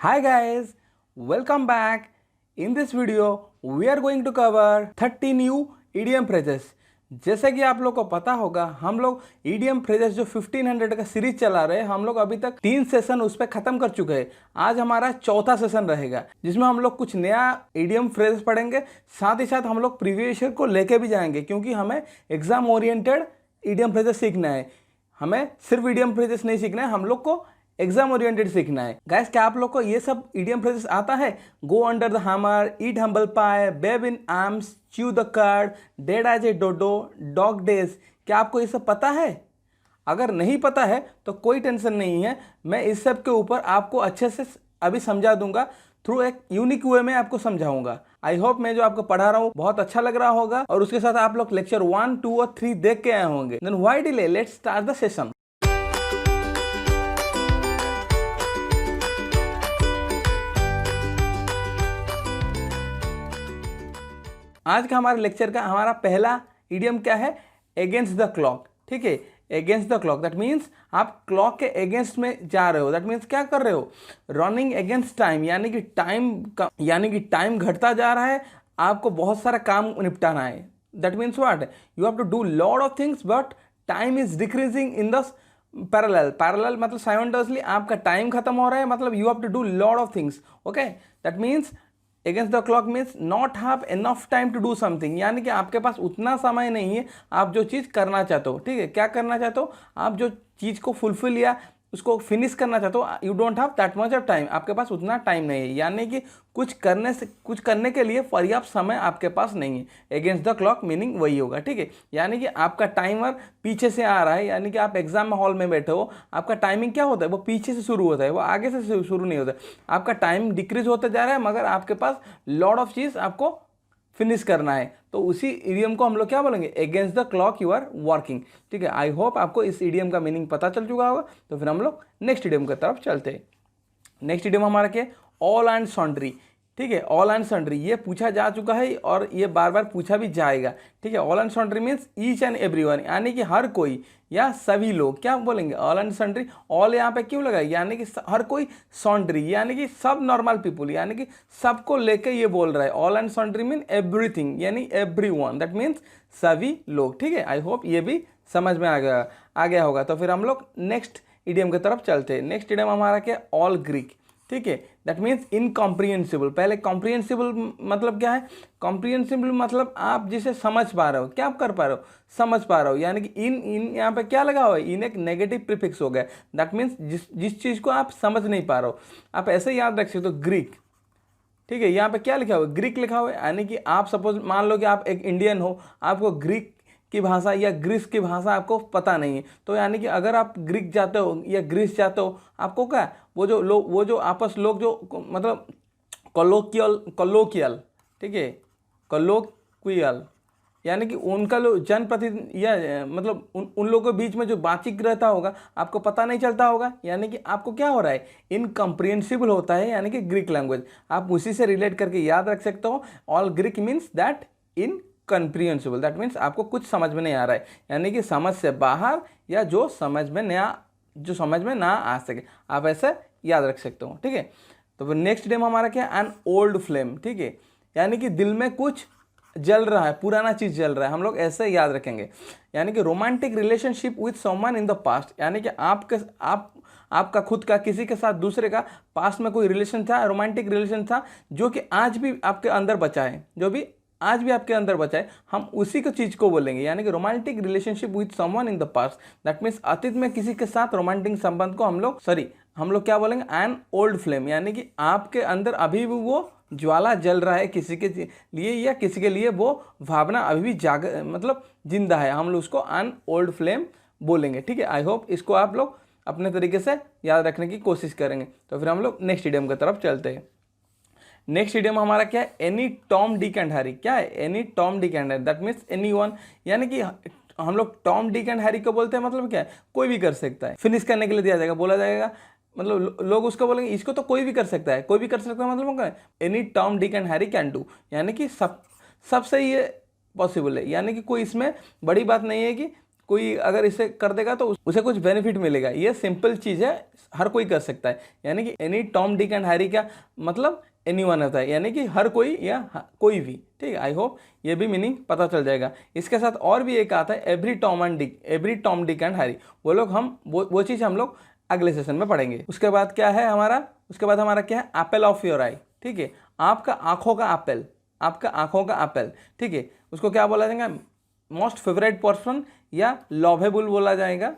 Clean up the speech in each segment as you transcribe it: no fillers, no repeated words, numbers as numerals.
Hi guys, welcome back. In this video, we are going to cover 30 new idiom phrases. जैसे कि आप लोग को पता होगा, हम लोग idiom phrases जो 1500 का सीरीज चला रहे हैं, हम लोग अभी तक 3 सेशन उस पर खत्म कर चुके हैं। आज हमारा चौथा सेशन रहेगा जिसमें हम लोग कुछ नया idiom phrases पढ़ेंगे। साथ ही साथ हम लोग प्रीवियस ईयर को लेके भी जाएंगे क्योंकि हमें एग्जाम ओरिएंटेड idiom phrases सीखना है। हमें सिर्फ idiom phrases नहीं सीखना है, हम लोग को एग्जाम ओरिएंटेड सीखना है। गाइस, क्या आप लोग को ये सब इडियम फ्रेजेस आता है? Go under the hammer, eat humble pie, babe in arms, chew the curd, dead as a dodo, dog days. क्या आपको ये सब पता है? अगर नहीं पता है तो कोई टेंशन नहीं है, मैं इस सब के ऊपर आपको अच्छे से अभी समझा दूंगा। थ्रू एक यूनिक वे में आपको समझाऊंगा। आई होप मैं जो आपको पढ़ा रहा हूँ बहुत अच्छा लग रहा होगा और उसके साथ आप लोग लेक्चर 1, 2 और 3 देख के आए होंगे। Then why delay, let's start the session. आज का हमारे लेक्चर का हमारा पहला इडियम क्या है? Against the clock. ठीक है, against the clock that means आप क्लॉक के अगेंस्ट में जा रहे हो। दैट मीन्स क्या कर रहे हो? रनिंग अगेंस्ट टाइम, यानी कि टाइम घटता जा रहा है, आपको बहुत सारा काम निपटाना है। That means what? You have to do lot of things but time is decreasing in the parallel मतलब साइमल्टेनियसली आपका टाइम खत्म हो रहा है, मतलब you have to do lot of things. Okay, that means against the clock means not have enough time to do something, यानी कि आपके पास उतना समय नहीं है आप जो चीज़ करना चाहते हो। ठीक है, क्या करना चाहते हो? आप जो चीज़ को फुलफिल या उसको फिनिश करना चाहते हो, you don't have that much of time, आपके पास उतना टाइम नहीं है, यानी कि कुछ करने के लिए पर्याप्त समय आपके पास नहीं है। अगेंस्ट द क्लॉक मीनिंग वही होगा। ठीक है, यानी कि आपका टाइमर पीछे से आ रहा है, यानी कि आप एग्जाम हॉल में बैठे हो, आपका टाइमिंग क्या होता है? वो पीछे से शुरू होता है, वो आगे से शुरू नहीं होता है। आपका टाइम डिक्रीज होता जा रहा है मगर आपके पास लॉट ऑफ चीज़ आपको फिनिश करना है। तो उसी इडियम को हम लोग क्या बोलेंगे? Against the clock you are working. ठीक है, आई होप आपको इस इडियम का मीनिंग पता चल चुका होगा। तो फिर हम लोग नेक्स्ट इडियम की तरफ चलते हैं। नेक्स्ट इडियम हमारा क्या? All and sundry. ठीक है, ऑल एंड सॉन्ड्री ये पूछा जा चुका है और ये बार बार पूछा भी जाएगा। ठीक है, all and sundry means each and everyone, यानी कि हर कोई या सभी लोग। क्या बोलेंगे? All and सॉन्ड्री। ऑल यहाँ पे क्यों लगा? यानी कि हर कोई, सॉन्ड्री यानी कि सब नॉर्मल पीपुल, यानी कि सबको लेके ये बोल रहा है। ऑल एंड सॉन्ड्री मीन एवरीथिंग यानी एवरीवन, दैट मीन्स सभी लोग। ठीक है, आई होप ये भी समझ में आ गया होगा। तो फिर हम लोग नेक्स्ट इडियम की तरफ चलते हैं। नेक्स्ट इडियम हमारा क्या? All Greek. ठीक है, दैट मीन्स इनकॉम्प्रिहेंसिबल। पहले कॉम्प्रिहेंसिबल मतलब क्या है? कॉम्प्रिहेंसिबल मतलब आप जिसे समझ पा रहे हो। क्या आप कर पा रहे हो? समझ पा रहे हो, यानी कि इन यहाँ पे क्या लगा हुआ है? इन एक नेगेटिव प्रीफिक्स हो गया। दैट मीन्स जिस चीज़ को आप समझ नहीं पा रहे हो। आप ऐसे याद रख सकते हो, ग्रीक। ठीक है, यहाँ पे क्या लिखा हुआ है? ग्रीक लिखा हुआ है, यानी कि आप सपोज मान लो कि आप एक इंडियन हो, आपको ग्रीक की भाषा या ग्रीस की भाषा आपको पता नहीं है, तो यानी कि अगर आप ग्रीक जाते हो या ग्रीस जाते हो, आपको क्या वो जो आपस लोग जो मतलब कलोकियल। ठीक है, कलोक्वियल यानी कि उनका जनप्रतिनिधि या मतलब उन लोगों के बीच में जो बातचीत रहता होगा आपको पता नहीं चलता होगा, यानी कि आपको क्या हो रहा है? इनकम्प्रिहेंसिबल होता है, यानी कि ग्रीक लैंग्वेज। आप उसी से रिलेट करके याद रख सकते हो। All Greek means that incomprehensible, that means आपको कुछ समझ में नहीं आ रहा है, यानी कि समझ से बाहर या जो समझ में ना आ सके, आप ऐसा याद रख सकते हो। ठीक है, तो फिर नेक्स्ट इडियम हमारा क्या? An old flame. ठीक है, यानी कि दिल में कुछ जल रहा है, पुराना चीज जल रहा है, हम लोग ऐसे याद रखेंगे। यानी कि romantic relationship with someone in the past, यानी कि आपका खुद का किसी के साथ दूसरे का पास्ट में कोई रिलेशन था, रोमांटिक रिलेशन था, जो कि आज भी आपके अंदर बचा है, हम उसी को चीज को बोलेंगे, यानी कि romantic relationship with someone in the past. That means अतीत में किसी के साथ रोमांटिक संबंध को हम लोग क्या बोलेंगे? एन ओल्ड फ्लेम, यानी कि आपके अंदर अभी भी वो ज्वाला जल रहा है किसी के लिए, या किसी के लिए वो भावना अभी भी मतलब जिंदा है, हम लोग उसको एन ओल्ड फ्लेम बोलेंगे। ठीक है, आई होप इसको आप लोग अपने तरीके से याद रखने की कोशिश करेंगे। तो फिर हम लोग नेक्स्ट इडियम की तरफ चलते हैं। नेक्स्ट इडियम हमारा क्या है? Any Tom Dick and Harry. क्या है? Any Tom Dick and Harry, that means any one, यानी कि हम लोग टॉम डिक एंड हैरी को बोलते हैं, मतलब क्या है? कोई भी कर सकता है, फिनिश करने के लिए दिया जाएगा, बोला जाएगा, मतलब लोग उसको बोलेंगे इसको तो कोई भी कर सकता है। कोई भी कर सकता है मतलब क्या है? Any Tom Dick and Harry can do, यानी कि सबसे ये पॉसिबल है, यानी कि कोई इसमें बड़ी बात नहीं है कि कोई अगर इसे कर देगा तो उसे कुछ बेनिफिट मिलेगा। ये सिंपल चीज़ है, हर कोई कर सकता है। यानी कि any Tom Dick and Harry का मतलब एनीवन होता है, यानी कि हर कोई या कोई भी। ठीक है, आई होप ये भी मीनिंग पता चल जाएगा। इसके साथ और भी एक आता है every Tom Dick and Harry. वो लोग हम वो चीज़ हम लोग अगले सेशन में पढ़ेंगे। उसके बाद क्या है हमारा, उसके बाद हमारा क्या है, एप्पल ऑफ योर आई। ठीक है, आपका आंखों का एप्पल, आपका आंखों का एप्पल। ठीक है, उसको क्या बोला जाएगा, मोस्ट फेवरेट पर्सन या लवेबल बोला जाएगा,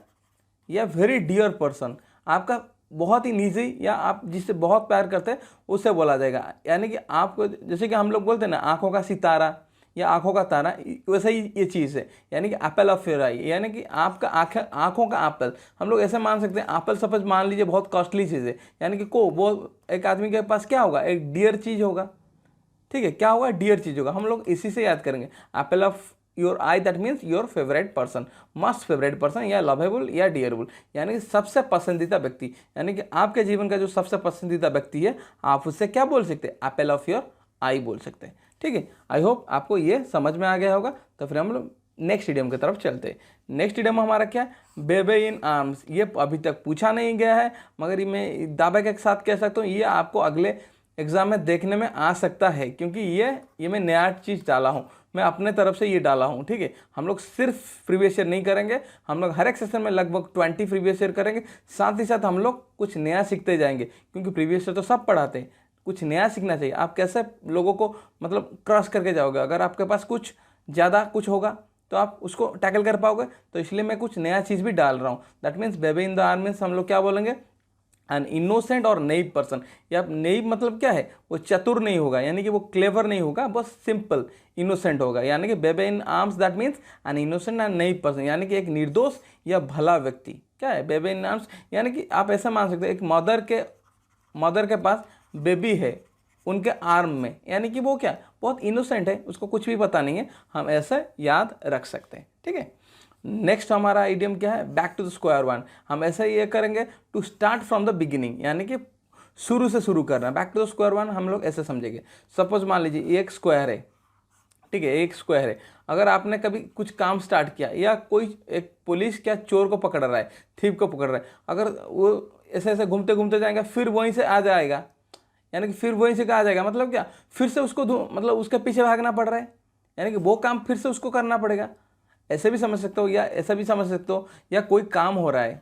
या वेरी डियर पर्सन, आपका बहुत ही निजी या आप जिससे बहुत प्यार करते हैं उससे बोला जाएगा। यानी कि आपको, जैसे कि हम लोग बोलते हैं ना आंखों का सितारा या आंखों का तारा, वैसे ही ये चीज़ है। यानी कि एप्पल ऑफ योर आई, यानी कि आपका आंखों का एप्पल। हम लोग ऐसे मान सकते हैं, एप्पल सपोज मान लीजिए बहुत कॉस्टली चीज़ है, यानी कि वो एक आदमी के पास क्या होगा, एक डियर चीज़ होगा। ठीक है, क्या होगा, डियर चीज़ होगा। हम लोग इसी से याद करेंगे, Apple of your I, that means your favourite person, must favourite person या लवेबल या डियरेबल, यानी कि सबसे पसंदीदा व्यक्ति। यानी कि आपके जीवन का जो सबसे पसंदीदा व्यक्ति है, आप उससे क्या बोल सकते हैं, एप्पल ऑफ योर आई बोल सकते हैं। ठीक है, आई होप आपको ये समझ में आ गया होगा। तो फिर हम लोग नेक्स्ट इडियम की तरफ चलते हैं। नेक्स्ट इडियम हमारा क्या है, बेबे इन आर्म्स। ये अभी तक पूछा नहीं गया है, मगर ये मैं दावे के साथ कह सकता हूँ ये आपको अगले एग्जाम में देखने में आ सकता है, क्योंकि ये मैं नया चीज़ डाला हूँ, मैं अपने तरफ से ये डाला हूँ। ठीक है, हम लोग सिर्फ प्रीवियस ईयर नहीं करेंगे, हम लोग हर एक सेशन में लगभग 20 प्रीवियस ईयर करेंगे। साथ ही साथ हम लोग कुछ नया सीखते जाएंगे, क्योंकि प्रीवियस ईयर तो सब पढ़ाते हैं, कुछ नया सीखना चाहिए। आप कैसे लोगों को मतलब क्रॉस करके जाओगे, अगर आपके पास कुछ ज़्यादा कुछ होगा तो आप उसको टैकल कर पाओगे। तो इसलिए मैं कुछ नया चीज़ भी डाल रहा हूँ। That means baby in the arm means हम लोग क्या बोलेंगे, एन इनोसेंट और नेइव पर्सन। या नेइव मतलब क्या है, वो चतुर नहीं होगा, यानी कि वो क्लेवर नहीं होगा, बस सिंपल इनोसेंट होगा। यानी कि babe in arms that means an innocent and naive person, यानी कि एक निर्दोष या भला व्यक्ति। क्या है बेबे इन आर्म्स, यानी कि आप ऐसा मान सकते हैं एक मदर के पास बेबी है उनके आर्म में, यानी कि वो क्या बहुत इनोसेंट है, उसको कुछ भी पता नहीं है। हम ऐसे याद रख सकते हैं। ठीक है, नेक्स्ट हमारा इडियम क्या है, back to the square one. हम ऐसा ये करेंगे, to start from the beginning, यानी कि शुरू से शुरू करना। Back to the square one हम लोग ऐसे समझेंगे, सपोज मान लीजिए एक स्क्वायर है। ठीक है, एक स्क्वायर है, अगर आपने कभी कुछ काम स्टार्ट किया, या कोई एक पुलिस क्या चोर को पकड़ रहा है, थीप को पकड़ रहा है, अगर वो ऐसे ऐसे घूमते घूमते जाएगा, फिर वहीं से आ जाएगा, यानी कि फिर वहीं से कहा जाएगा, मतलब क्या, फिर से उसको मतलब उसके पीछे भागना पड़ रहा है, यानी कि वो काम फिर से उसको करना पड़ेगा। ऐसे भी समझ सकते हो, या ऐसा भी समझ सकते हो, या कोई काम हो रहा है,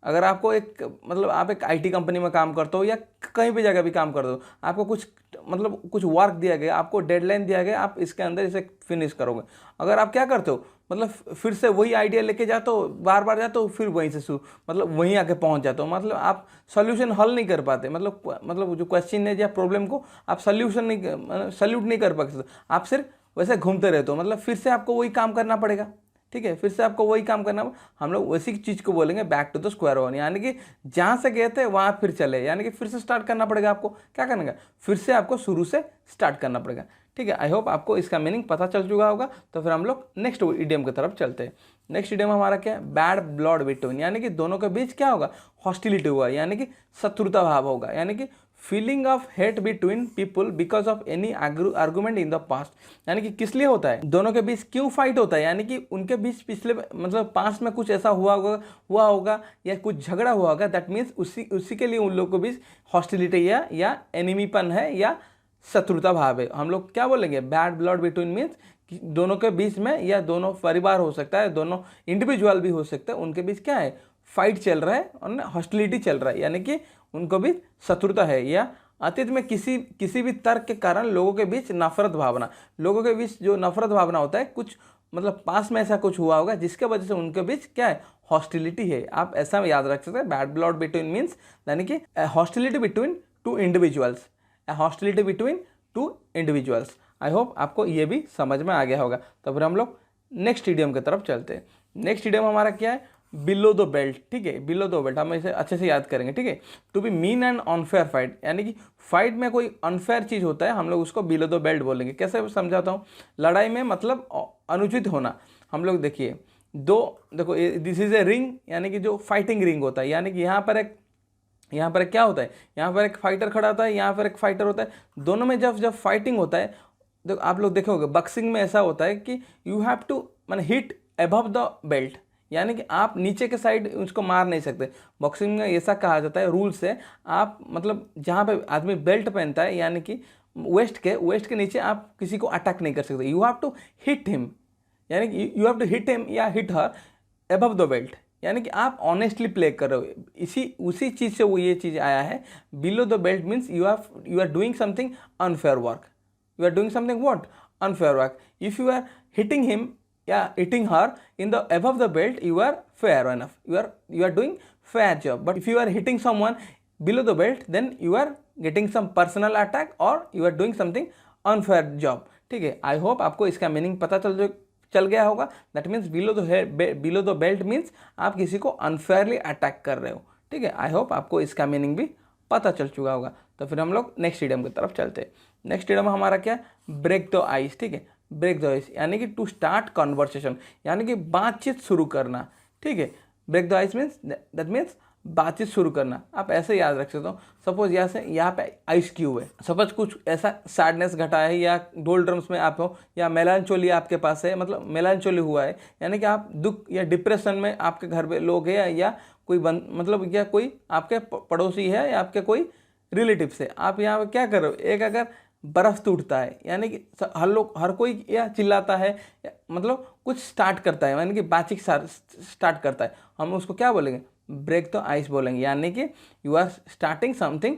अगर आपको एक मतलब आप एक आईटी कंपनी में काम करते हो, या कहीं भी जगह भी काम करते हो, आपको कुछ मतलब कुछ वर्क दिया गया, आपको डेडलाइन दिया गया, आप इसके अंदर इसे फिनिश करोगे। अगर आप क्या करते हो, मतलब फिर से वही आइडिया लेके जाते हो, बार बार जाते हो, फिर वहीं से मतलब वहीं आके पहुंच जाते हो, मतलब आप सोल्यूशन हल नहीं कर पाते, मतलब जो क्वेश्चन है या प्रॉब्लम को आप सल्यूट नहीं कर पाते, आप सिर्फ वैसे घूमते रहते हो, मतलब फिर से आपको वही काम करना पड़ेगा। ठीक है, फिर से आपको वही काम करना, हम लोग वैसी चीज़ को बोलेंगे back to the square one, यानी कि जहाँ से गए थे वहाँ फिर चले, यानी कि फिर से स्टार्ट करना पड़ेगा। आपको क्या करना है, फिर से आपको शुरू से स्टार्ट करना पड़ेगा। ठीक है, आई होप आपको इसका मीनिंग पता चल चुका होगा। तो फिर हम लोग नेक्स्ट इडियम की तरफ चलते हैं। नेक्स्ट इडियम हमारा क्या है, बैड ब्लड बिटवीन, यानी कि दोनों के बीच क्या होगा, हॉस्टिलिटी होगा, यानी कि शत्रुता भाव होगा, यानी कि feeling of hate between people because of any argument in the past. यानी कि किस लिए होता है, दोनों के बीच क्यों फाइट होता है, यानी कि उनके बीच पिछले मतलब पास्ट में कुछ ऐसा हुआ होगा या कुछ झगड़ा हुआ होगा। दैट मीन्स उसी के लिए उन लोगों के बीच हॉस्टिलिटी या एनिमीपन है या शत्रुता भाव है। हम लोग क्या बोलेंगे, बैड ब्लड बिटवीन मीन्स दोनों के बीच में, या दोनों परिवार हो सकता है, दोनों इंडिविजुअल भी हो सकता है, उनके बीच क्या है, फाइट चल रहा है और हॉस्टिलिटी चल रहा है, यानी कि उनको भी शत्रुता है। या अतीत में किसी भी तर्क के कारण लोगों के बीच नफरत भावना, लोगों के बीच जो नफरत भावना होता है, कुछ मतलब पास में ऐसा कुछ हुआ होगा जिसके वजह से उनके बीच क्या है, हॉस्टिलिटी है। आप ऐसा याद रख सकते हैं, बैड ब्लड बिटवीन मीन्स यानी कि hostility between two individuals, hostility between two individuals. I hope आपको ये भी समझ में आ गया होगा। तो फिर हम लोग नेक्स्ट इडियम की तरफ चलते हैं। नेक्स्ट इडियम हमारा क्या है, बिलो द बेल्ट। ठीक है, बिलो द बेल्ट हम इसे अच्छे से याद करेंगे। ठीक है, to be mean and unfair fight, यानी कि फाइट में कोई अनफेयर चीज़ होता है, हम लोग उसको बिलो द बेल्ट बोलेंगे। कैसे समझाता हूँ, लड़ाई में मतलब अनुचित होना। हम लोग देखिए देखो दिस इज ए रिंग, यानी कि जो फाइटिंग रिंग होता है, यानी कि यहाँ पर एक क्या होता है, यहाँ पर एक फाइटर खड़ा होता है, यहाँ पर एक फाइटर होता है, दोनों में जब फाइटिंग होता है, देखो आप लोग देखोगे बॉक्सिंग में ऐसा होता है कि you have to hit above the belt, यानी कि आप नीचे के साइड उसको मार नहीं सकते। बॉक्सिंग में ऐसा कहा जाता है, रूल्स है, आप मतलब जहाँ पे आदमी बेल्ट पहनता है यानी कि वेस्ट के नीचे आप किसी को अटैक नहीं कर सकते। You have to hit him, यानी कि you have to hit him या hit her above the belt, यानी कि आप ऑनेस्टली प्ले कर रहे हो। उसी चीज़ से वो ये चीज़ आया है। Below the belt means you are doing something unfair work, you are doing something what unfair work. If you are hitting him, yeah, hitting her in the above the belt, you are fair enough, you are doing fair job. But if you are hitting someone below the belt, then you are getting some personal attack or you are doing something unfair job. ठीक है, I hope आपको इसका meaning पता चल गया होगा। That means below the belt means आप किसी को अनफेयरली अटैक कर रहे हो। ठीक है, आई होप आपको इसका मीनिंग भी पता चल चुका होगा। तो फिर हम लोग नेक्स्ट इडियम की तरफ चलते हैं। नेक्स्ट इडियम हमारा क्या है, ब्रेक द आइस। ठीक है, ब्रेक द आइस यानी कि टू स्टार्ट कन्वर्सेशन, यानी कि बातचीत शुरू करना। ठीक है, break the ice means that means बातचीत शुरू करना। आप ऐसे याद रख सकते हो, सपोज यहाँ पे आइस क्यूब है, सपोज कुछ ऐसा सैडनेस घटा है या डोल्ड्रम्स में आप हो या मेलांचोली आपके पास है, मतलब मेलांचोली हुआ है, यानी कि आप दुख या डिप्रेशन में आपके घर पे लोग हैं या कोई मतलब या कोई आपके पड़ोसी है या आपके कोई रिलेटिव से, आप यहाँ पे क्या कर रहे हो, एक अगर बर्फ़ टूटता है यानी कि हर कोई या चिल्लाता है मतलब कुछ स्टार्ट करता है, यानी कि बातचीत स्टार्ट करता है, हम उसको क्या बोलेंगे, ब्रेक द आइस बोलेंगे। यानी कि you are starting something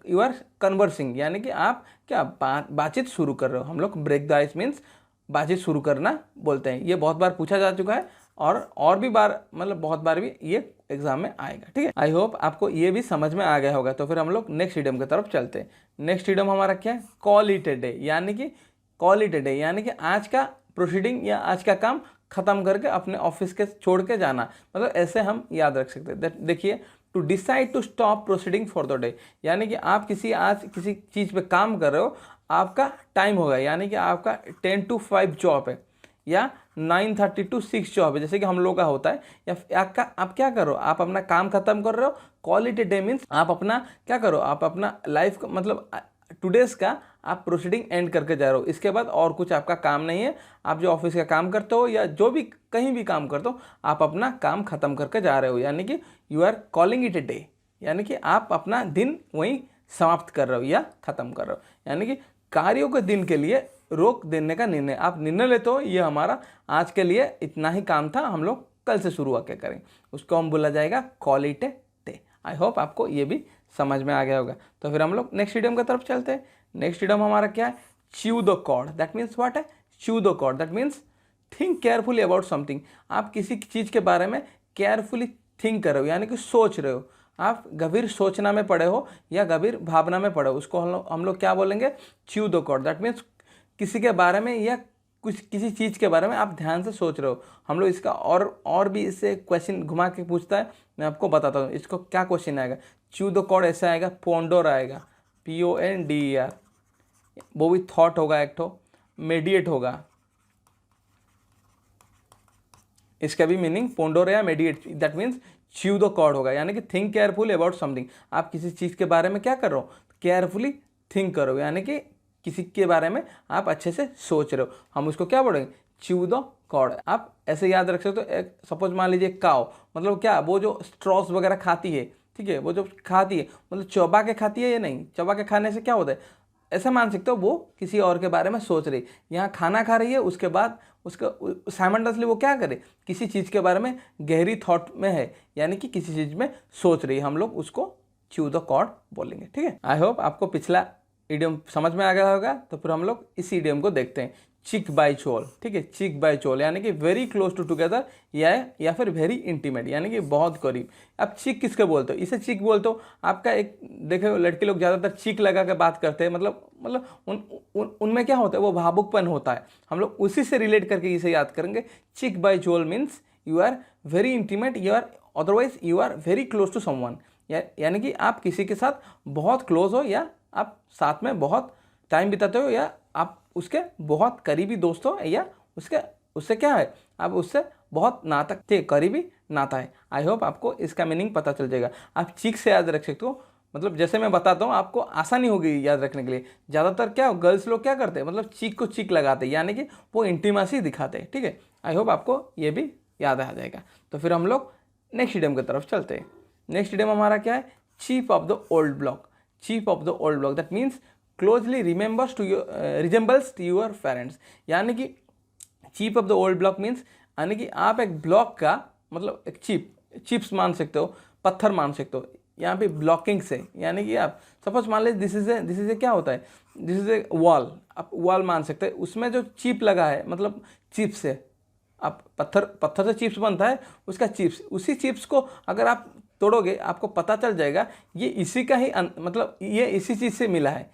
you are conversing, यानी कि आप क्या बातचीत शुरू कर रहे हो। हम लोग ब्रेक द आइस मीन्स बातचीत शुरू करना बोलते हैं। ये बहुत बार पूछा जा चुका है और भी बार मतलब बहुत बार भी ये एग्जाम में आएगा। ठीक है, आई होप आपको ये भी समझ में आ गया होगा। तो फिर हम लोग नेक्स्ट इडियम की तरफ चलते हैं। नेक्स्ट इडियम हमारा क्या है, कॉल इट ए डे, यानी कि कॉल इट ए डे यानी कि आज का प्रोसीडिंग या आज का काम खत्म करके अपने ऑफिस के छोड़ के जाना, मतलब ऐसे हम याद रख सकते हैं। देखिए, to decide to stop proceeding for the day, यानी कि आप आज किसी चीज़ पे काम कर रहे हो, आपका टाइम होगा, यानी कि आपका 10 to 5 जॉब है या 9:30 to 6 जॉब है, जैसे कि हम लोग का होता है। या आप क्या करो, आप अपना काम खत्म कर रहे हो। Call it a day means आप अपना क्या करो, आप अपना लाइफ का मतलब टुडेज का आप प्रोसीडिंग एंड करके जा रहे हो। इसके बाद और कुछ आपका काम नहीं है। आप जो ऑफिस का काम करते हो या जो भी कहीं भी काम करते हो, आप अपना काम खत्म करके जा रहे हो, यानी कि you are calling it a day, यानी कि आप अपना दिन वहीं समाप्त कर रहे हो या ख़त्म कर रहे हो। यानी कि कार्यों के दिन के लिए रोक देने का निर्णय, आप निर्णय लेते हो, ये हमारा आज के लिए इतना ही काम था, हम लोग कल से शुरू आके करें, उसको हम बोला जाएगा call it a day. I hope आपको ये भी समझ में आ गया होगा। तो फिर हम लोग नेक्स्ट इडियम की तरफ चलते हैं। नेक्स्ट इडियम हमारा क्या है, chew the cord. That means what है, chew the cord that means think carefully about something. आप किसी चीज़ के बारे में केयरफुली थिंक कर रहे हो, यानी कि सोच रहे हो, आप गंभीर सोचना में पड़े हो या गंभीर भावना में पड़े हो, उसको हम लोग क्या बोलेंगे, chew the cord. That means किसी के बारे में या किसी चीज़ के बारे में आप ध्यान से सोच रहे हो। हम लोग इसका और भी इससे क्वेश्चन घुमा के पूछता है, मैं आपको बताता हूँ इसको क्या क्वेश्चन आएगा। च्यू द कॉर्ड ऐसा आएगा, पोंडोर आएगा, PONDER, वो भी थॉट होगा एक ठो, मेडिएट होगा, इसका भी मीनिंग पोंडोर या mediate. That means chew the cord होगा, यानी कि थिंक केयरफुली अबाउट समथिंग। आप किसी चीज़ के बारे में क्या कर रहे हो, केयरफुली थिंक करो, यानी कि किसी के बारे में आप अच्छे से सोच रहे हो, हम उसको क्या बोलेंगे, च्यू द कॉर्ड। आप ऐसे याद रख सकते हो, एक सपोज मान लीजिए काव, मतलब क्या, वो जो स्ट्रॉस वगैरह खाती है, ठीक है, वो जो खाती है मतलब चबा के खाती है या नहीं, चबा के खाने से क्या होता है, ऐसा मान सकते हो वो किसी और के बारे में सोच रही, यहाँ खाना खा रही है, उसके बाद उसका साइमल्टेनियसली वो क्या करे, किसी चीज़ के बारे में गहरी थॉट में है, यानी कि किसी चीज़ में सोच रही है, हम लोग उसको च्यू द कॉर्ड बोलेंगे। ठीक है, आई होप आपको पिछला इडियम समझ में आ गया होगा। तो फिर हम लोग इसी इडियम को देखते हैं, चिक बाय चोल। ठीक है, चिक बाय चोल यानी कि वेरी क्लोज टू टुगेदर या फिर वेरी इंटीमेट, यानी कि बहुत करीब। अब चिक किसके बोलते हो, इसे चिक बोलते हो। आपका एक देखो, लड़के लोग ज़्यादातर चिक लगा के बात करते हैं, मतलब उनमें क्या होता है, वो भावुकपन होता है, हम लोग उसी से रिलेट करके इसे याद करेंगे। Cheek by jowl means you are very intimate, you are otherwise you are very close to someone, यानी कि आप किसी के साथ बहुत क्लोज हो या आप साथ में बहुत टाइम बिताते हो या आप उसके बहुत करीबी दोस्त हो या उससे क्या है, आप उससे बहुत नाता करीबी नाता है। आई होप आपको इसका मीनिंग पता चल जाएगा। आप चीक से याद रख सकते हो, मतलब जैसे मैं बताता हूँ आपको आसानी होगी याद रखने के लिए। ज़्यादातर क्या गर्ल्स लोग क्या करते हैं, मतलब चीक को चीक लगाते हैं, यानी कि वो इंटीमेसी दिखाते हैं। ठीक है, आई होप आपको ये भी याद आ जाएगा। तो फिर हम लोग नेक्स्ट इडियम की तरफ चलते हैं। नेक्स्ट इडियम हमारा क्या है, chip off the old block. Chip off the old block that means closely resembles to your parents. यानी कि chip off the old block means यानी कि आप एक ब्लॉक का मतलब एक चिप्स मान सकते हो, पत्थर मान सकते हो। यहाँ पे ब्लॉकिंग से यानी कि आप सपोज मान लीजिए दिस इज ए क्या होता है, दिस इज ए वॉल, आप वॉल मान सकते हैं। उसमें जो चिप लगा है मतलब चिप्स है, आप पत्थर से चिप्स बनता है, उसका चिप्स, उसी चिप्स को अगर आप तोड़ोगे आपको पता चल जाएगा ये इसी का ही मतलब ये इसी चीज़ से मिला है।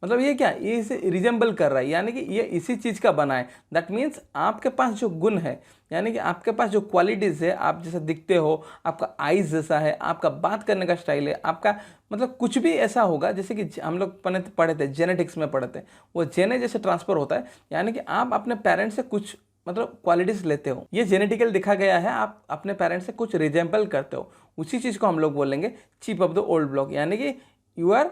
मतलब ये क्या, ये इसे रिजेंबल कर रहा है, यानी कि ये इसी चीज़ का बना है। दैट मीन्स आपके पास जो गुण है, यानी कि आपके पास जो क्वालिटीज़ है, आप जैसा दिखते हो, आपका आइज़ जैसा है, आपका बात करने का स्टाइल है, आपका मतलब कुछ भी ऐसा होगा जैसे कि हम लोग पढ़े थे जेनेटिक्स में पढ़े थे, वो जेने जैसे ट्रांसफ़र होता है। यानी कि आप अपने पेरेंट्स से कुछ मतलब क्वालिटीज़ लेते हो, ये जेनेटिकल दिखा गया है, आप अपने पेरेंट्स से कुछ रिजेंबल करते हो, उसी चीज़ को हम लोग बोलेंगे chip off the old block. यानी कि you are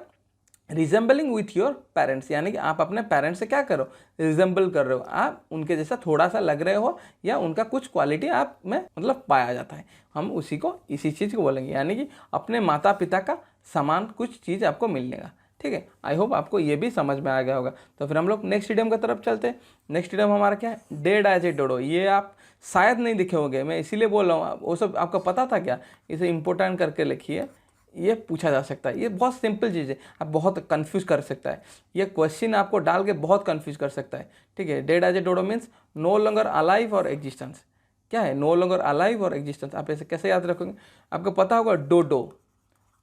resembling with your parents, यानी कि आप अपने पेरेंट्स से क्या करो, रिजेंबल कर रहे हो, आप उनके जैसा थोड़ा सा लग रहे हो, या उनका कुछ क्वालिटी आप में मतलब पाया जाता है, हम उसी को इसी चीज़ को बोलेंगे। यानी कि अपने माता पिता का समान कुछ चीज़ आपको मिलेगा। ठीक है, आई होप आपको ये भी समझ में आ गया होगा। तो फिर हम लोग नेक्स्ट इडियम की तरफ चलते हैं। नेक्स्ट इडियम हमारा क्या है, डेड एज ए डोडो। ये आप शायद नहीं दिखे होंगे, मैं इसीलिए बोल रहा हूँ, वो सब आपको पता था क्या, इसे इंपॉर्टेंट करके लिखिए, ये पूछा जा सकता है। ये बहुत सिंपल चीज़ है, आप बहुत कंफ्यूज कर सकता है, ये क्वेश्चन आपको डाल के बहुत कंफ्यूज कर सकता है। ठीक है, dead as a dodo means no longer alive or existence. क्या है no longer alive or existence, आप ऐसे कैसे याद रखोगे, आपको पता होगा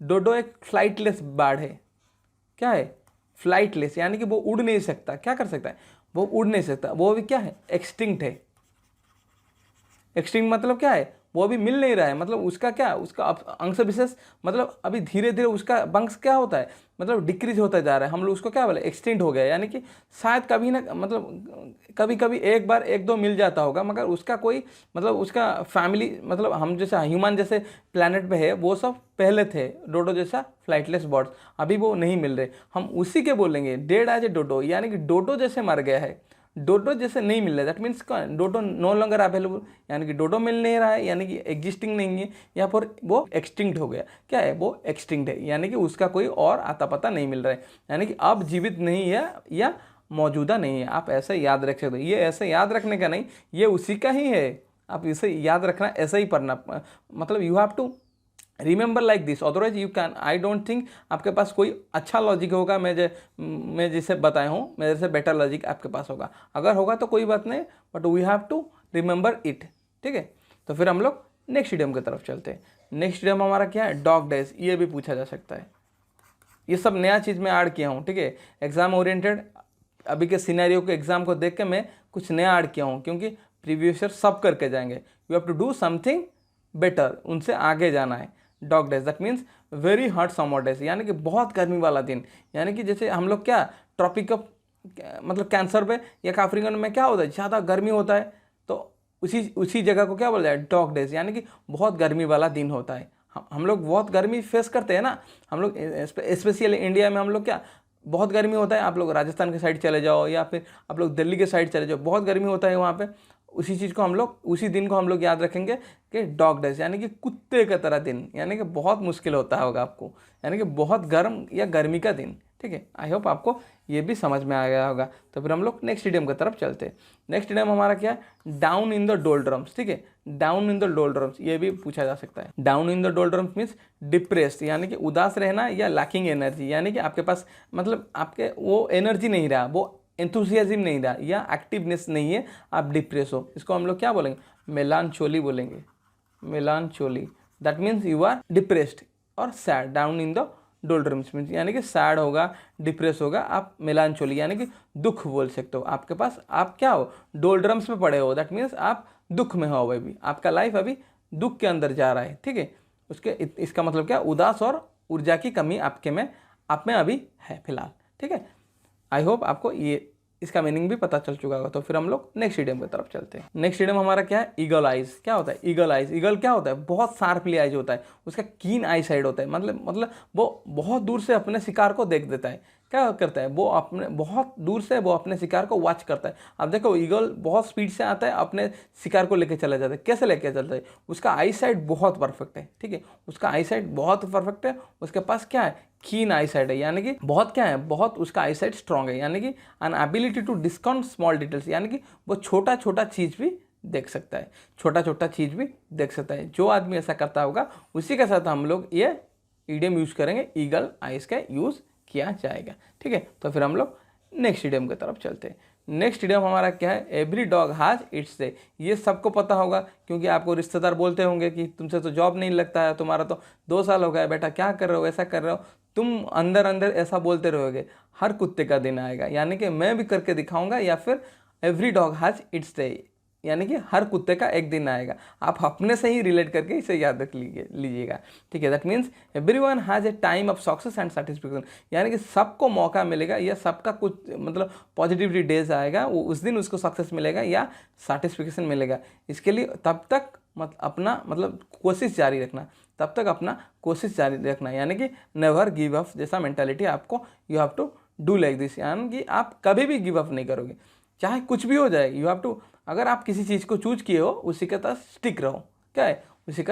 डोडो एक फ्लाइटलेस बर्ड है। क्या है, फ्लाइटलेस, यानी कि वो उड़ नहीं सकता। क्या कर सकता है, वो उड़ नहीं सकता, वो भी क्या है, एक्सटिंक्ट है। एक्सटिंक्ट मतलब क्या है, वो अभी मिल नहीं रहा है, मतलब उसका क्या, उसका अंश विशेष मतलब अभी धीरे धीरे उसका वंश क्या होता है, मतलब डिक्रीज होता जा रहा है, हम लोग उसको क्या बोले, एक्सटिंक्ट हो गया। यानी कि शायद कभी ना मतलब कभी कभी एक बार एक दो मिल जाता होगा, मगर उसका कोई मतलब उसका फैमिली मतलब हम जैसे ह्यूमन जैसे प्लैनेट पे है, वो सब पहले थे डोडो जैसा फ्लाइटलेस बर्ड्स, अभी वो नहीं मिल रहे, हम उसी के बोलेंगे डेड एज ए डोडो। यानी कि डोडो जैसे मर गया है, डोडो जैसे नहीं मिल रहा है, that means dodo no longer available, यानी कि डोडो मिल नहीं रहा है, यानी कि एग्जिस्टिंग नहीं है, या फिर वो एक्सटिंक्ट हो गया। क्या है, वो एक्सटिंक्ट है, यानी कि उसका कोई और आता पता नहीं मिल रहा है, यानी कि अब जीवित नहीं है या मौजूदा नहीं है। आप ऐसे याद रख सकते हो, ये ऐसे याद रखने का नहीं, ये उसी का ही है, आप इसे याद रखना, ऐसा ही पढ़ना, मतलब you have to remember like this, otherwise you can, I don't think आपके पास कोई अच्छा लॉजिक होगा, मैं जिसे बताया हूँ मेरे से बेटर लॉजिक आपके पास होगा, अगर होगा तो कोई बात नहीं, but we have to remember it. ठीक है, तो फिर हम लोग नेक्स्ट इडियम की तरफ चलते हैं। नेक्स्ट इडियम हमारा क्या है, डॉग डेज। ये भी पूछा जा सकता है, ये सब नया चीज़ मैं ऐड किया हूँ। ठीक है, एग्जाम ओरिएंटेड अभी के सिनेरियो के एग्जाम को देख के मैं कुछ नया ऐड किया हूँ, क्योंकि प्रीवियस ईयर सब करके जाएंगे, you have to do something better, उनसे आगे जाना है। Dog days that means very hot summer days, यानी कि बहुत गर्मी वाला दिन, यानी कि जैसे हम लोग क्या ट्रॉपिक मतलब कैंसर पे या अफ्रीकन में क्या होता है, ज़्यादा गर्मी होता है, तो उसी जगह को क्या बोला जाए, डॉग डेज, यानी कि बहुत गर्मी वाला दिन होता है। हम लोग बहुत गर्मी फेस करते हैं ना, हम लोग स्पेशली इंडिया में हम लोग क्या बहुत गर्मी होता है, आप लोग राजस्थान के साइड चले जाओ या फिर आप लोग दिल्ली के साइड चले जाओ, बहुत गर्मी होता है वहाँ पे। उसी चीज़ को हम लोग उसी दिन को हम लोग याद रखेंगे कि डॉग डेज, यानी कि कुत्ते की तरह दिन, यानी कि बहुत मुश्किल होता होगा आपको, यानी कि बहुत गर्म या गर्मी का दिन। ठीक है, आई होप आपको ये भी समझ में आ गया होगा। तो फिर हम लोग नेक्स्ट इडियम की तरफ चलते हैं। नेक्स्ट इडियम हमारा क्या है, डाउन इन द डोल्ड्रम्स। ठीक है, डाउन इन द डोल्ड्रम्स, ये भी पूछा जा सकता है। Down in the doldrums means depressed, यानी कि उदास रहना या लैकिंग एनर्जी, यानी कि आपके पास मतलब आपके वो एनर्जी नहीं रहा, वो एंथुसियाज्म नहीं रहा या एक्टिवनेस नहीं है, आप डिप्रेस हो, इसको हम लोग क्या बोलेंगे, मेलानचोली बोलेंगे, melancholy. That means you are depressed और sad. Down in the doldrums means यानी कि सैड होगा, डिप्रेस होगा, आप मेलानचोली यानी कि दुख बोल सकते हो। आपके पास आप क्या हो, डोल्ड्रम्स में पड़े हो, दैट मीन्स आप दुख में हो, अभी आपका लाइफ अभी दुख के अंदर जा रहा है। ठीक है, इसका मतलब क्या, उदास और ऊर्जा की कमी आप में अभी है फिलहाल। ठीक है, आई होप आपको ये इसका मीनिंग भी पता चल चुका होगा। तो फिर हम लोग नेक्स्ट इडियम की तरफ चलते हैं। नेक्स्ट इडियम हमारा क्या है, ईगल आइज। क्या होता है ईगल आइज, ईगल क्या होता है, बहुत शार्पली आइज होता है, उसका कीन आई साइड होता है, मतलब वो बहुत दूर से अपने शिकार को देख देता है। क्या करता है, वो अपने बहुत दूर से वो अपने शिकार को वॉच करता है। अब देखो ईगल बहुत स्पीड से आता है, अपने शिकार को लेके चला जाता है। कैसे लेके चलता है, उसका आई साइट बहुत परफेक्ट है, ठीक है, उसका आई साइट बहुत परफेक्ट है, उसके पास क्या है, कीन आई साइट है, यानी कि बहुत क्या है, बहुत उसका आई साइट स्ट्रॉन्ग है, यानी कि an ability to discount small details, यानी कि वो छोटा छोटा चीज़ भी देख सकता है, छोटा छोटा चीज़ भी देख सकता है। जो आदमी ऐसा करता होगा उसी के साथ हम लोग ये ईडियम यूज़ करेंगे, ईगल आइज का यूज़ किया जाएगा, ठीक है। तो फिर हम लोग नेक्स्ट ईडियम की तरफ चलते हैं। नेक्स्ट ईडियम हमारा क्या है, every dog has its day. ये सबको पता होगा, क्योंकि आपको रिश्तेदार बोलते होंगे कि तुमसे तो जॉब नहीं लगता है, तुम्हारा तो 2 साल हो गया बेटा, क्या कर रहे हो, ऐसा कर रहे हो, तुम अंदर अंदर ऐसा बोलते रहोगे। हर कुत्ते का दिन आएगा, यानी कि मैं भी करके दिखाऊंगा, या फिर every dog has its day, यानी कि हर कुत्ते का एक दिन आएगा। आप अपने से ही रिलेट करके इसे याद रख लीजिएगा, ठीक है। That means everyone has a time of success and satisfaction, यानी कि सबको मौका मिलेगा, या सबका कुछ मतलब पॉजिटिविटी डेज आएगा, वो उस दिन उसको सक्सेस मिलेगा या सेटिस्फेक्शन मिलेगा। इसके लिए तब तक अपना मतलब कोशिश जारी रखना, तब तक अपना कोशिश जारी रखना, यानी कि नेवर गिव अप जैसा मेंटालिटी आपको, you have to do like this, यानी कि आप कभी भी गिव अप नहीं करोगे, चाहे कुछ भी हो जाए। यू हैव टू, अगर आप किसी चीज़ को चूज किए हो उसी के साथ स्टिक रहो, क्या है, उसी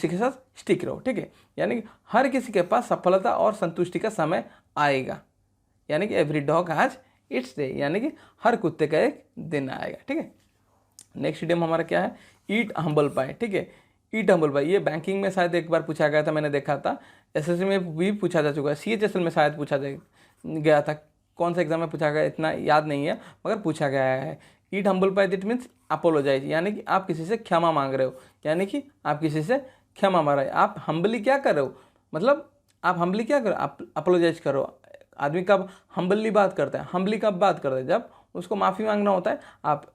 के साथ स्टिक रहो, ठीक है। यानी कि हर किसी के पास सफलता और संतुष्टि का समय आएगा, यानी कि every dog has its day, यानी कि हर कुत्ते का एक दिन आएगा, ठीक है। नेक्स्ट इडियम हमारा क्या है, ईट हम्बल पाई, ठीक है। ईट हम्बल पाई, ये बैंकिंग में शायद एक बार पूछा गया था, मैंने देखा था, एसएससी में भी पूछा जा चुका है, सीएचएसएल में शायद पूछा गया था, कौन सा एग्जाम में पूछा गया इतना याद नहीं है, मगर पूछा गया है। Eat humble pie that means apologise, यानी कि आप किसी से क्षमा मांग रहे हो, यानी कि आप किसी से क्षमा मांग रहे हो, आप हम्बली क्या कर रहे हो, मतलब आप हम्बली क्या करो, आप अपोलोजाइज करो। आदमी कब हम्बली बात करता है, हम्बली कब बात करता है, जब उसको माफ़ी मांगना होता है। आप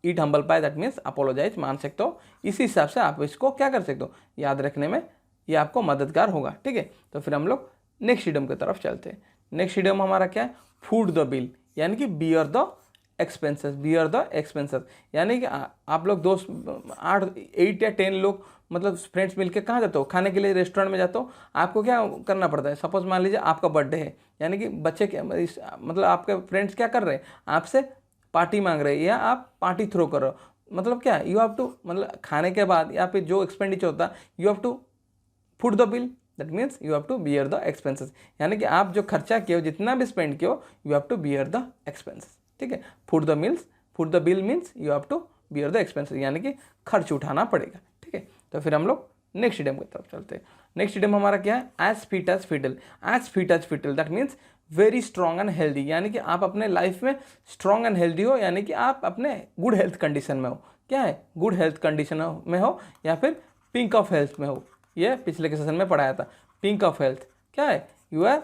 eat humble pie that means apologise मान सकते हो, इसी हिसाब से आप इसको क्या कर सकते हो, याद रखने में ये आपको मददगार होगा, ठीक है। तो फिर हम लोग नेक्स्ट इडियम की तरफ चलते हैं। नेक्स्ट इडियम हमारा क्या है, फूड द बिल, यानी कि beer the expenses, beer the expenses, यानी कि आप लोग दोस्त 8 या 10 लोग मतलब फ्रेंड्स मिलके कहाँ जाते हो, खाने के लिए रेस्टोरेंट में जाते हो। आपको क्या करना पड़ता है, सपोज मान लीजिए आपका बर्थडे है, यानी कि बच्चे क्या मतलब आपके फ्रेंड्स क्या कर रहे हैं, आपसे पार्टी मांग रहे हैं या आप पार्टी थ्रो कर रहे हो, मतलब क्या, यू हैव टू, मतलब खाने के बाद या फिर जो एक्सपेंडिचर होता है, you have to foot the bill, that means you have to bear the expenses, यानी कि आप जो खर्चा किए हो, जितना भी स्पेंड किए हो, you have to bear the expenses, ठीक है। Foot the bill means you have to bear the expenses, यानी कि खर्च उठाना पड़ेगा, ठीक है। तो फिर हम लोग नेक्स्ट इडियम की तरफ चलते हैं। नेक्स्ट इडियम हमारा क्या है, as fit as fiddle, as fit as fiddle, that means very strong and healthy, यानी कि आप अपने लाइफ में स्ट्रॉन्ग एंड हेल्दी हो, यानी कि आप अपने गुड हेल्थ कंडीशन में हो, क्या है, गुड हेल्थ कंडीशन में हो, या फिर पिंक ऑफ हेल्थ में हो। ये पिछले के सेशन में पढ़ाया था, पिंक ऑफ हेल्थ क्या है, you are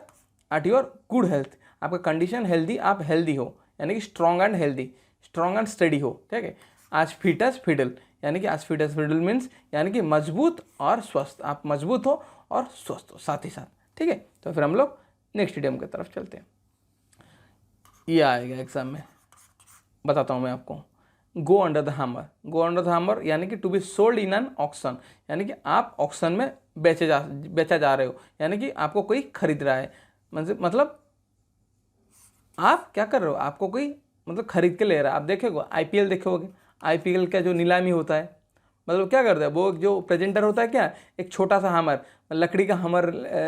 at your good health, आपका कंडीशन हेल्दी, आप हेल्दी हो, यानी कि strong and healthy, strong and sturdy हो, ठीक है। आज फिट एज फिडल, यानी कि आज फिट एज फिडल मीन्स यानी कि मजबूत और स्वस्थ, आप मजबूत हो और स्वस्थ हो साथ ही साथ, ठीक है। तो फिर हम लोग नेक्स्ट इडियम की तरफ चलते हैं। ये आएगा एग्जाम में, बताता हूँ मैं आपको, go under the hammer, go under the hammer, यानी कि to be sold in an auction, यानी कि आप ऑक्शन में बेचा जा रहे हो, यानी कि आपको कोई खरीद रहा है, मतलब आप क्या कर रहे हो, आपको कोई मतलब खरीद के ले रहा है। आप देखोगे आईपीएल, देखोगे आईपीएल का जो नीलामी होता है, मतलब क्या करता है वो जो प्रेजेंटर होता है, क्या एक छोटा सा हमर, लकड़ी का हमर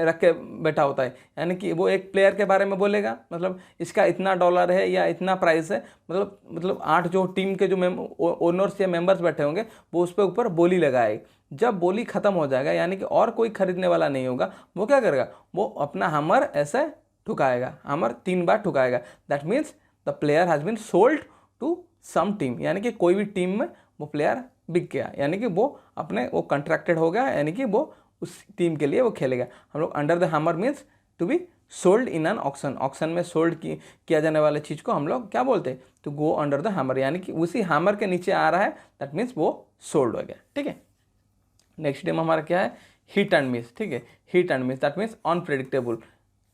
रख के बैठा होता है, यानी कि वो एक प्लेयर के बारे में बोलेगा, मतलब इसका इतना डॉलर है या इतना प्राइस है, मतलब 8 जो टीम के जो ओनर्स या मेंबर्स बैठे होंगे वो उस पर ऊपर बोली लगाए। जब बोली खत्म हो जाएगा, यानी कि और कोई खरीदने वाला नहीं होगा, वो क्या करेगा, वो अपना हमर ऐसे ठुकाएगा, हमर 3 बार ठुकाएगा। That means the player has been sold to some team, यानी कि कोई भी टीम में वो प्लेयर बिक गया, यानी कि वो अपने वो कॉन्ट्रैक्टेड हो गया, यानी कि वो उस टीम के लिए वो खेलेगा। हम लोग under the hammer means to be sold in an auction, auction में सोल्ड किया जाने वाले चीज़ को हम लोग क्या बोलते हैं, to go under the hammer, यानी कि उसी हैमर के नीचे आ रहा है, दैट मीन्स वो सोल्ड हो गया, ठीक है। नेक्स्ट डेम हमारा क्या है, हिट एंड मिस, ठीक है। Hit and miss that means unpredictable,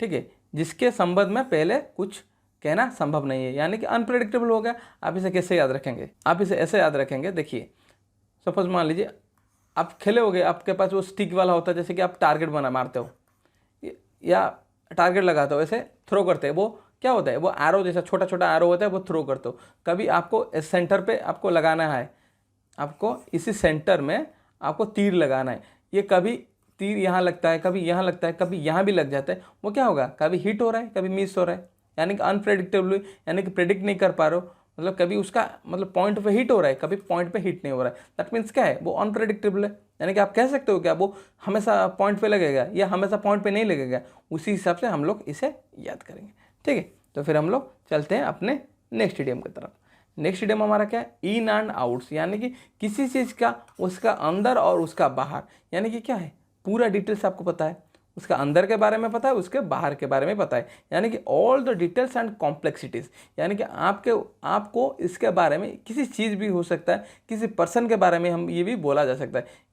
ठीक है, जिसके संबंध में पहले कुछ कहना संभव नहीं है, यानी कि अनप्रेडिक्टेबल हो गया। आप इसे कैसे याद रखेंगे, आप इसे ऐसे याद रखेंगे, देखिए सपोज मान लीजिए आप खेले होगे, आपके पास वो स्टिक वाला होता है, जैसे कि आप टारगेट मारते हो या टारगेट लगाते हो, ऐसे थ्रो करते हैं, वो क्या होता है, वो एरो जैसा छोटा छोटा एरो होता है, वो थ्रो करते हो। कभी आपको इस सेंटर पे आपको लगाना है, आपको इसी सेंटर में आपको तीर लगाना है। ये कभी तीर यहाँ लगता है, कभी यहाँ लगता है, कभी यहाँ भी लग जाता है। वो क्या होगा, कभी हिट हो रहा है, कभी मिस हो रहा है, यानी कि अनप्रेडिक्टेबल, यानी कि प्रेडिक्ट नहीं कर पा रहे हो। मतलब कभी उसका मतलब पॉइंट पे हिट हो रहा है, कभी पॉइंट पे हिट नहीं हो रहा है। दैट मीन्स क्या है, वो अनप्रेडिक्टेबल है। यानी कि आप कह सकते हो क्या वो हमेशा पॉइंट पे लगेगा या हमेशा पॉइंट पे नहीं लगेगा। उसी हिसाब से हम लोग इसे याद करेंगे। ठीक है, तो फिर हम लोग चलते हैं अपने नेक्स्ट इडियम की तरफ। नेक्स्ट इडियम हमारा क्या है, इन एंड आउट्स, यानी कि किसी चीज़ का उसका अंदर और उसका बाहर, यानी कि क्या है, पूरा डिटेल्स आपको पता है, उसका अंदर के बारे में पता है, उसके बाहर के बारे में पता है, यानी कि all the details and complexities. यानी कि आपको इसके बारे में, किसी चीज़ भी हो सकता है, किसी पर्सन के बारे में हम ये भी बोला जा सकता है।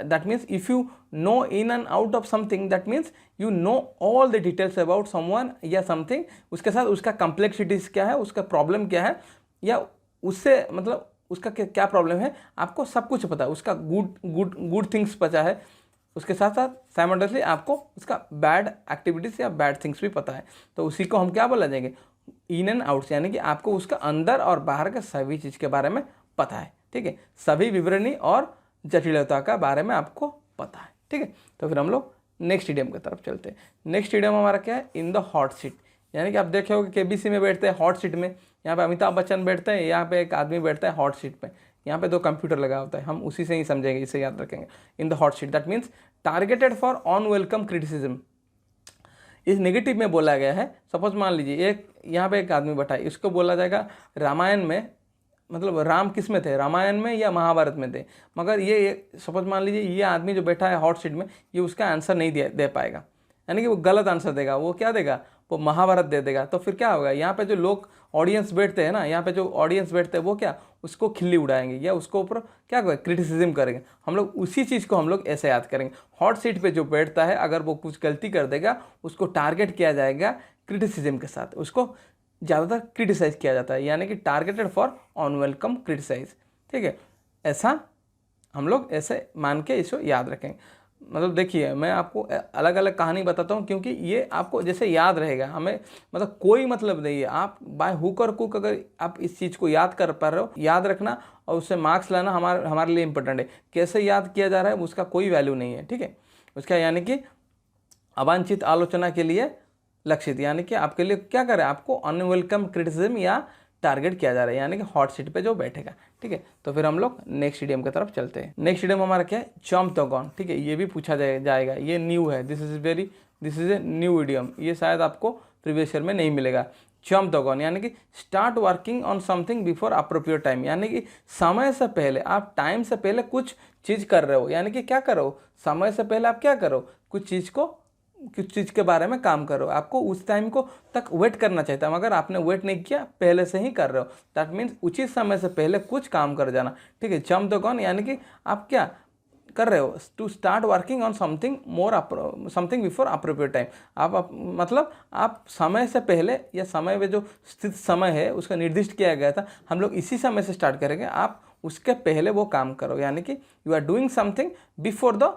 that means if you know in and out of something, that means you know all the details about someone या something, उसके साथ उसका कॉम्प्लेक्सिटीज क्या है, उसका प्रॉब्लम क्या है, या उससे मतलब उसका क्या प्रॉब्लम है, आपको सब कुछ पता है। उसका गुड थिंग्स पता है, उसके साथ साथ साइमल्टेनियसली आपको उसका बैड एक्टिविटीज़ या बैड थिंग्स भी पता है। तो उसी को हम क्या बोला जाएंगे, इन एंड आउट्स, यानी कि आपको उसका अंदर और बाहर के सभी चीज़ के बारे में पता है। ठीक है, सभी विवरणी और जटिलता का बारे में आपको पता है। ठीक है, तो फिर हम लोग नेक्स्ट इडियम की तरफ चलते हैं। नेक्स्ट इडियम हमारा क्या है, इन द हॉट सीट, यानी कि आप देखे हो कि केबीसी में बैठते हैं हॉट सीट में, यहाँ पे अमिताभ बच्चन बैठते हैं, यहाँ पे एक आदमी बैठता है हॉट सीट पे, यहाँ पे 2 कंप्यूटर लगा होता है, हम उसी से ही समझेंगे, इसे याद रखेंगे। In the hot seat that means targeted for unwelcome criticism. इस नेगेटिव में बोला गया है। सपोज मान लीजिए एक यहाँ पे एक आदमी बैठा है, इसको बोला जाएगा रामायण में, मतलब राम किस में थे, रामायण में या महाभारत में थे, मगर ये सपोज मान लीजिए ये आदमी जो बैठा है हॉट सीट में, ये उसका आंसर नहीं दे पाएगा, यानी कि वो गलत आंसर देगा। वो क्या देगा, वो महाभारत दे देगा। तो फिर क्या होगा, यहाँ पे जो लोग ऑडियंस बैठते हैं ना, यहाँ पे जो ऑडियंस बैठते हैं वो क्या, उसको खिल्ली उड़ाएंगे या उसको ऊपर क्या करेंगे, क्रिटिसिज्म करेंगे। हम लोग उसी चीज़ को हम लोग ऐसे याद करेंगे। हॉट सीट पे जो बैठता है, अगर वो कुछ गलती कर देगा, उसको टारगेट किया जाएगा क्रिटिसिज्म के साथ, उसको ज़्यादातर क्रिटिसाइज किया जाता है, यानी कि टारगेटेड फॉर अनवेलकम क्रिटिसाइज। ठीक है, ऐसा हम लोग ऐसे मान के इसको याद रखेंगे। मतलब देखिए, मैं आपको अलग अलग कहानी बताता हूँ, क्योंकि ये आपको जैसे याद रहेगा, हमें मतलब कोई मतलब नहीं है, आप बाय हुक और कुक अगर आप इस चीज़ को याद कर पा रहे हो, याद रखना और उससे मार्क्स लाना हमारे लिए इंपॉर्टेंट है। कैसे याद किया जा रहा है उसका कोई वैल्यू नहीं है। ठीक है, उसका यानी कि अवांछित आलोचना के लिए लक्षित, यानी कि आपके लिए क्या करें, आपको अनवेलकम क्रिटिसिज्म या टारगेट किया जा रहा है, यानी कि हॉट सीट पे जो बैठेगा। ठीक है, तो फिर हम लोग नेक्स्ट इडियम की तरफ चलते हैं। नेक्स्ट इडियम हमारा क्या है, जंप द गन। ठीक है, ये भी पूछा जाएगा, ये न्यू है, this is a new idiom, ये शायद आपको प्रीवियस ईयर में नहीं मिलेगा। जंप द गन यानी कि start working on something before appropriate time, यानी कि समय से पहले, आप टाइम से पहले कुछ चीज़ कर रहे हो, यानी कि क्या करो, समय से पहले आप क्या करो, कुछ चीज़ के बारे में काम करो। आपको उस टाइम को तक वेट करना चाहिए था, मगर आपने वेट नहीं किया, पहले से ही कर रहे हो। दैट मीन्स उचित समय से पहले कुछ काम कर जाना। ठीक है, जंप द गन यानी कि आप क्या कर रहे हो, to start working on something before appropriate time. आप मतलब आप समय से पहले या समय में जो स्थित समय है उसका निर्दिष्ट किया गया था, हम लोग इसी समय से स्टार्ट करेंगे, आप उसके पहले वो काम करो, यानी कि you are doing something before the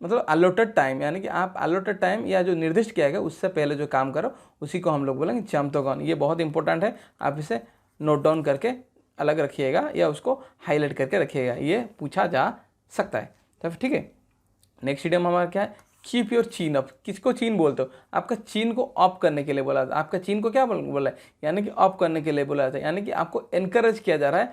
मतलब अलॉटेड टाइम, यानी कि आप अलॉटेड टाइम या जो निर्दिष्ट किया गया उससे पहले जो काम करो उसी को हम लोग बोलेंगे जंप द गन। ये बहुत इंपॉर्टेंट है, आप इसे नोट डाउन करके अलग रखिएगा या उसको हाईलाइट करके रखिएगा, ये पूछा जा सकता है। तो ठीक है, नेक्स्ट इडियम हमारा क्या है, कीप योर चीन अप। किसको चीन बोलते हो, आपका चीन को अप करने के लिए बोला था। आपका चीन को क्या बोला है, यानी कि अप करने के लिए बोला था, यानी कि आपको एनकरेज किया जा रहा है,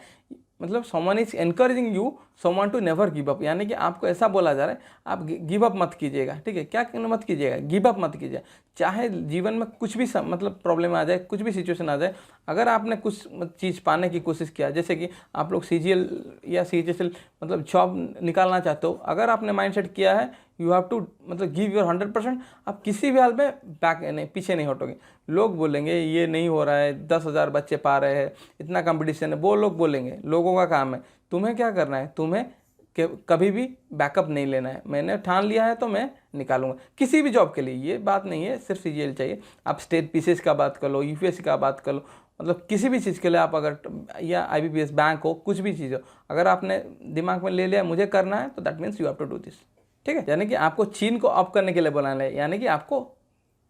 मतलब someone is encouraging you someone to never give up, यानी कि आपको ऐसा बोला जा रहा है आप गिव अप मत कीजिएगा। ठीक है, क्या मत कीजिएगा, गिव अप मत कीजिएगा। चाहे जीवन में कुछ भी मतलब प्रॉब्लम आ जाए, कुछ भी सिचुएशन आ जाए, अगर आपने कुछ चीज़ पाने की कोशिश किया, जैसे कि आप लोग CGL या CHSL मतलब जॉब निकालना चाहते हो, अगर आपने माइंडसेट किया है यू हैव टू मतलब गिव योर 100%, आप किसी भी हाल में पीछे नहीं हटोगे। लोग बोलेंगे ये नहीं हो रहा है, 10,000 बच्चे पा रहे हैं, इतना कंपटीशन है, वो लोग बोलेंगे, लोगों का काम है। तुम्हें क्या करना है, तुम्हें कभी भी बैकअप नहीं लेना है। मैंने ठान लिया है तो मैं निकालूंगा किसी भी जॉब के लिए, ये बात नहीं है सिर्फ CGL चाहिए, आप स्टेट PCS का बात कर लो, UPSC का बात कर लो, मतलब किसी भी चीज़ के लिए आप अगर या IBPS बैंक हो, कुछ भी चीज़ हो, अगर आपने दिमाग में ले लिया मुझे करना है तो that means you have to do this. ठीक है, यानी कि आपको चीन को अप करने के लिए बोलाना है, यानी कि आपको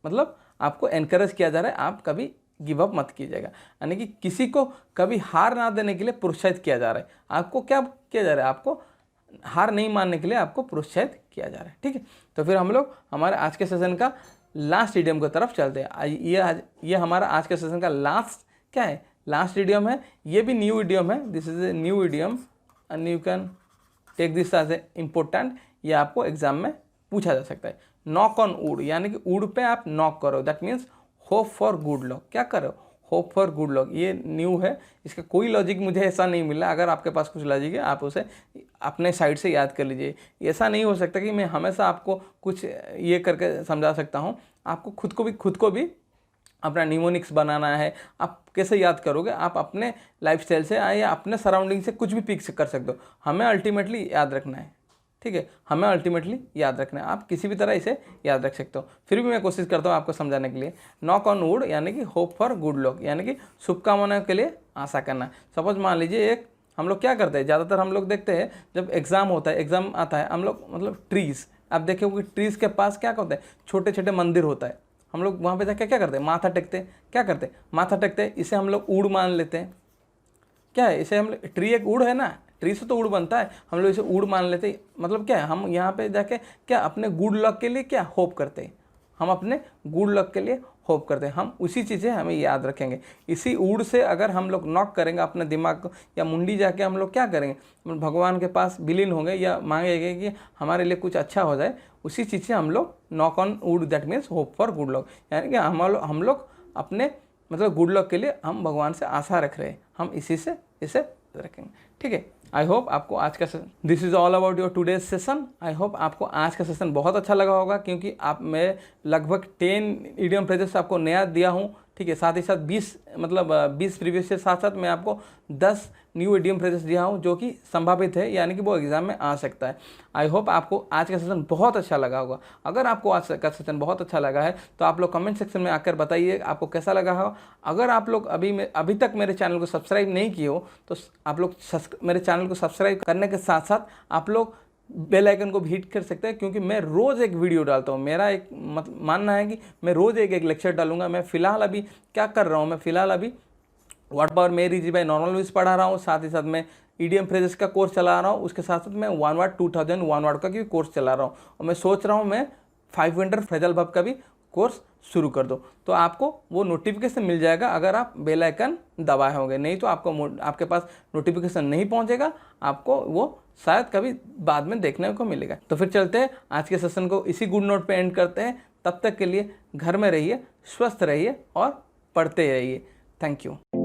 मतलब आपको एनकरेज किया जा रहा है, आप कभी गिव अप मत कीजिएगा। यानी कि किसी को कभी हार ना देने के लिए प्रोत्साहित किया जा रहा है। आपको क्या किया जा रहा है, आपको हार नहीं मानने के लिए आपको प्रोत्साहित किया जा रहा है। ठीक है, तो फिर हम लोग हमारे आज के सेशन का लास्ट इडियम की तरफ चलते हैं। ये हमारा आज के सेशन का लास्ट क्या है, लास्ट इडियम है। ये भी न्यू इडियम है, this is a new idiom and you can take this as a important. ये आपको एग्जाम में पूछा जा सकता है। नॉक ऑन वुड, यानी कि वुड पे आप नॉक करो, that means hope for good luck. क्या करो, होप फॉर गुड लक। ये न्यू है, इसका कोई लॉजिक मुझे ऐसा नहीं मिला। अगर आपके पास कुछ लॉजिक है आप उसे अपने साइड से याद कर लीजिए। ऐसा नहीं हो सकता कि मैं हमेशा आपको कुछ ये करके समझा सकता हूँ। आपको खुद को भी अपना निमोनिक्स बनाना है। आप कैसे याद करोगे, आप अपने लाइफस्टाइल से या अपने सराउंडिंग से कुछ भी पिक कर सकते हो। हमें अल्टीमेटली याद रखना है, ठीक है, हमें अल्टीमेटली याद रखना है। आप किसी भी तरह इसे याद रख सकते हो। फिर भी मैं कोशिश करता हूँ आपको समझाने के लिए। नॉक ऑन वुड यानी कि होप फॉर गुड लक, यानी कि शुभकामनाओं के लिए आशा करना। सपोज मान लीजिए एक हम लोग क्या करते हैं, ज़्यादातर हम लोग देखते हैं जब एग्ज़ाम होता है, एग्ज़ाम आता है, हम लोग मतलब ट्रीज़, आप देखोगे ट्रीज़ के पास क्या होता है, छोटे छोटे मंदिर होता है। हम लोग वहाँ पे जाके क्या करते हैं, माथा टेकते हैं। क्या करते हैं, माथा टेकते हैं। इसे हम लोग ऊड़ मान लेते हैं। क्या है, इसे हम ट्री एक ऊड़ है ना, ट्री से तो ऊड़ बनता है, हम लोग इसे ऊड़ मान लेते हैं। मतलब क्या है, हम यहाँ पे जाके क्या अपने गुड लक के लिए क्या होप करते हैं, हम अपने गुड लक के लिए होप करते हैं। हम उसी चीज़ें हमें याद रखेंगे। इसी ऊड़ से अगर हम लोग नॉक करेंगे अपने दिमाग को, या मुंडी जाके हम लोग क्या करेंगे, भगवान के पास विलीन होंगे या मांगेंगे कि हमारे लिए कुछ अच्छा हो जाए। उसी चीज़ से हम लोग knock on would, that means hope for good luck, यानी कि हम लोग अपने मतलब गुड लक के लिए हम भगवान से आशा रख रहे हैं। हम इसी से इसे रखेंगे। ठीक है, आई होप आपको आज का session, this is all about your today's session. I hope आपको आज का सेशन बहुत अच्छा लगा होगा, क्योंकि मैं लगभग 10 इडियम फ्रेजेस आपको नया दिया हूँ। ठीक है, साथ ही साथ 20 प्रीवियस के साथ साथ मैं आपको 10 न्यू इडियम फ्रेजेस दिया हूँ जो कि संभावित है, यानी कि वो एग्जाम में आ सकता है। आई होप आपको आज का सेशन बहुत अच्छा लगा होगा। अगर आपको आज का सेशन बहुत अच्छा लगा है तो आप लोग कमेंट सेक्शन में आकर बताइए आपको कैसा लगा हो। अगर आप लोग अभी तक मेरे चैनल को सब्सक्राइब नहीं किए हो तो आप लोग मेरे चैनल को सब्सक्राइब करने के साथ साथ आप लोग बेल आइकन को भी हिट कर सकते हैं, क्योंकि मैं रोज़ एक वीडियो डालता हूँ। मेरा एक मानना है कि मैं रोज़ एक लेक्चर डालूंगा। मैं फ़िलहाल अभी क्या कर रहा हूँ, मैं फ़िलहाल अभी वर्ड पावर में रीजी बाय नॉर्मल न्यूज़ पढ़ा रहा हूँ। साथ ही साथ मैं ईडीएम फ्रेजेस का कोर्स चला रहा हूँ। उसके साथ साथ मैं 1 वर्ड 2000 1 वर्ड का भी कोर्स चला रहा हूँ। और मैं सोच रहा हूँ मैं 5 विंटर फ्रेजल वर्ब का भी कोर्स शुरू कर दो। तो आपको वो नोटिफिकेशन मिल जाएगा अगर आप बेल आइकन दबाए होंगे। नहीं तो आपके पास नोटिफिकेशन नहीं पहुंचेगा, आपको वो शायद कभी बाद में देखने को मिलेगा। तो फिर चलते हैं, आज के सेशन को इसी गुड नोट पे एंड करते हैं। तब तक के लिए घर में रहिए, स्वस्थ रहिए और पढ़ते रहिए। Thank you.